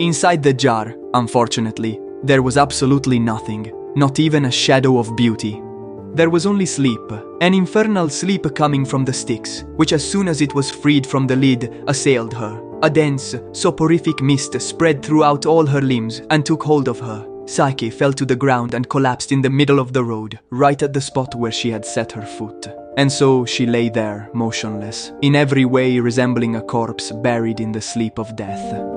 Inside the jar, unfortunately, there was absolutely nothing, not even a shadow of beauty. There was only sleep, an infernal sleep coming from the sticks, which as soon as it was freed from the lid, assailed her. A dense, soporific mist spread throughout all her limbs and took hold of her. Psyche fell to the ground and collapsed in the middle of the road, right at the spot where she had set her foot. And so she lay there, motionless, in every way resembling a corpse buried in the sleep of death.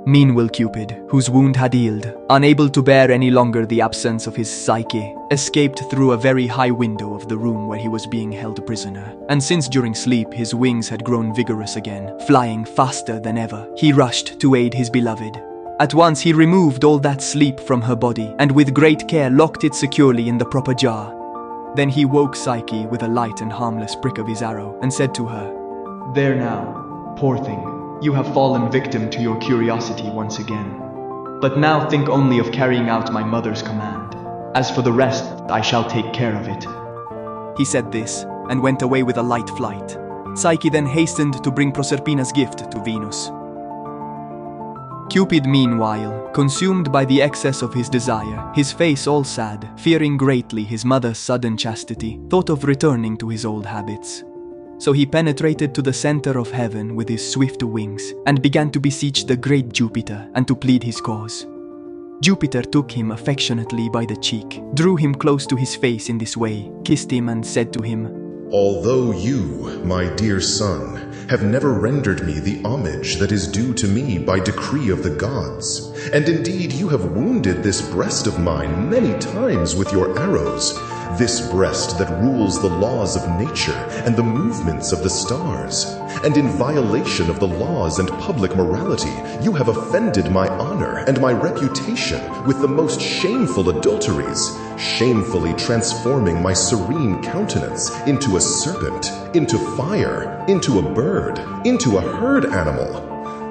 Meanwhile, Cupid, whose wound had healed, unable to bear any longer the absence of his Psyche, escaped through a very high window of the room where he was being held prisoner. And since during sleep his wings had grown vigorous again, flying faster than ever, he rushed to aid his beloved. At once he removed all that sleep from her body, and with great care locked it securely in the proper jar. Then he woke Psyche with a light and harmless prick of his arrow, and said to her, "There now, poor thing. You have fallen victim to your curiosity once again. But now think only of carrying out my mother's command. As for the rest, I shall take care of it." He said this, and went away with a light flight. Psyche then hastened to bring Proserpina's gift to Venus. Cupid, meanwhile, consumed by the excess of his desire, his face all sad, fearing greatly his mother's sudden chastity, thought of returning to his old habits. So he penetrated to the center of heaven with his swift wings, and began to beseech the great Jupiter and to plead his cause. Jupiter took him affectionately by the cheek, drew him close to his face in this way, kissed him and said to him, "Although you, my dear son, have never rendered me the homage that is due to me by decree of the gods, and indeed you have wounded this breast of mine many times with your arrows, this breast that rules the laws of nature and the movements of the stars, and in violation of the laws and public morality, you have offended my honor and my reputation with the most shameful adulteries, shamefully transforming my serene countenance into a serpent, into fire, into a bird, into a herd animal.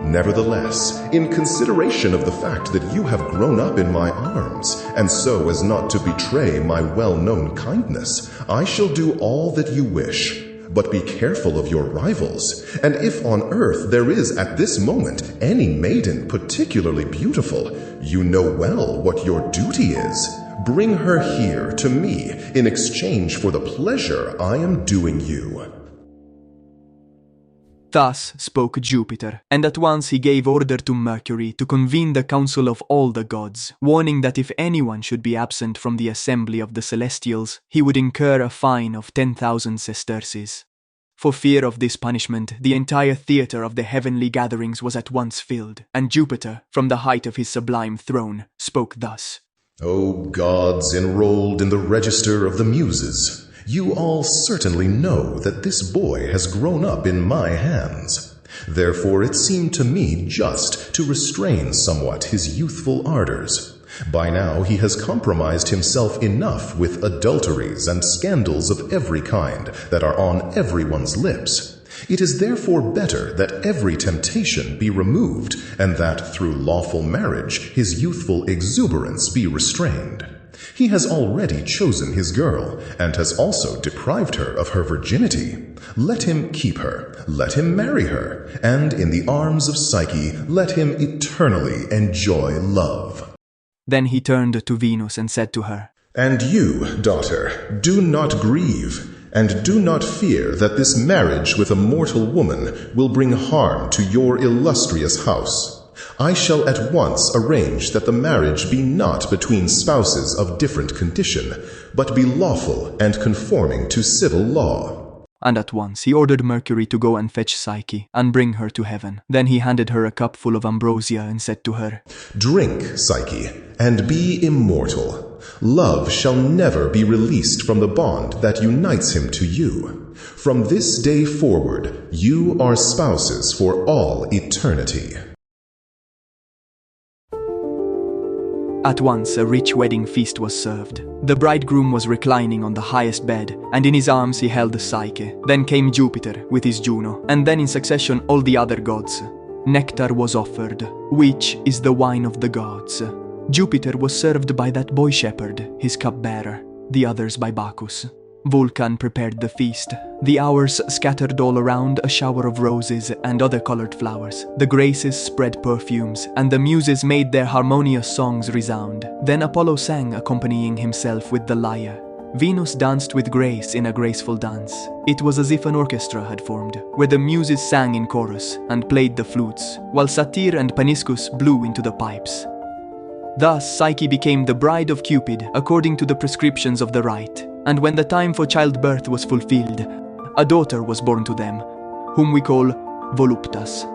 Nevertheless, in consideration of the fact that you have grown up in my arms, and so as not to betray my well-known kindness, I shall do all that you wish. But be careful of your rivals, and if on earth there is at this moment any maiden particularly beautiful, you know well what your duty is. Bring her here to me in exchange for the pleasure I am doing you." Thus spoke Jupiter, and at once he gave order to Mercury to convene the council of all the gods, warning that if anyone should be absent from the assembly of the celestials, he would incur a fine of 10,000 sesterces. For fear of this punishment, the entire theatre of the heavenly gatherings was at once filled, and Jupiter, from the height of his sublime throne, spoke thus: "O gods enrolled in the register of the Muses, you all certainly know that this boy has grown up in my hands. Therefore it seemed to me just to restrain somewhat his youthful ardors. By now he has compromised himself enough with adulteries and scandals of every kind that are on everyone's lips. It is therefore better that every temptation be removed, and that through lawful marriage his youthful exuberance be restrained. He has already chosen his girl, and has also deprived her of her virginity. Let him keep her, let him marry her, and in the arms of Psyche let him eternally enjoy love." Then he turned to Venus and said to her, "And you, daughter, do not grieve, and do not fear that this marriage with a mortal woman will bring harm to your illustrious house. I shall at once arrange that the marriage be not between spouses of different condition, but be lawful and conforming to civil law." And at once he ordered Mercury to go and fetch Psyche, and bring her to heaven. Then he handed her a cup full of ambrosia, and said to her, "Drink, Psyche, and be immortal. Love shall never be released from the bond that unites him to you. From this day forward, you are spouses for all eternity." At once a rich wedding feast was served. The bridegroom was reclining on the highest bed, and in his arms he held Psyche. Then came Jupiter with his Juno, and then in succession all the other gods. Nectar was offered, which is the wine of the gods. Jupiter was served by that boy shepherd, his cupbearer, the others by Bacchus. Vulcan prepared the feast. The hours scattered all around a shower of roses and other colored flowers. The Graces spread perfumes, and the Muses made their harmonious songs resound. Then Apollo sang, accompanying himself with the lyre. Venus danced with grace in a graceful dance. It was as if an orchestra had formed, where the Muses sang in chorus and played the flutes, while Satyr and Paniscus blew into the pipes. Thus, Psyche became the bride of Cupid, according to the prescriptions of the rite. And when the time for childbirth was fulfilled, a daughter was born to them, whom we call Voluptas.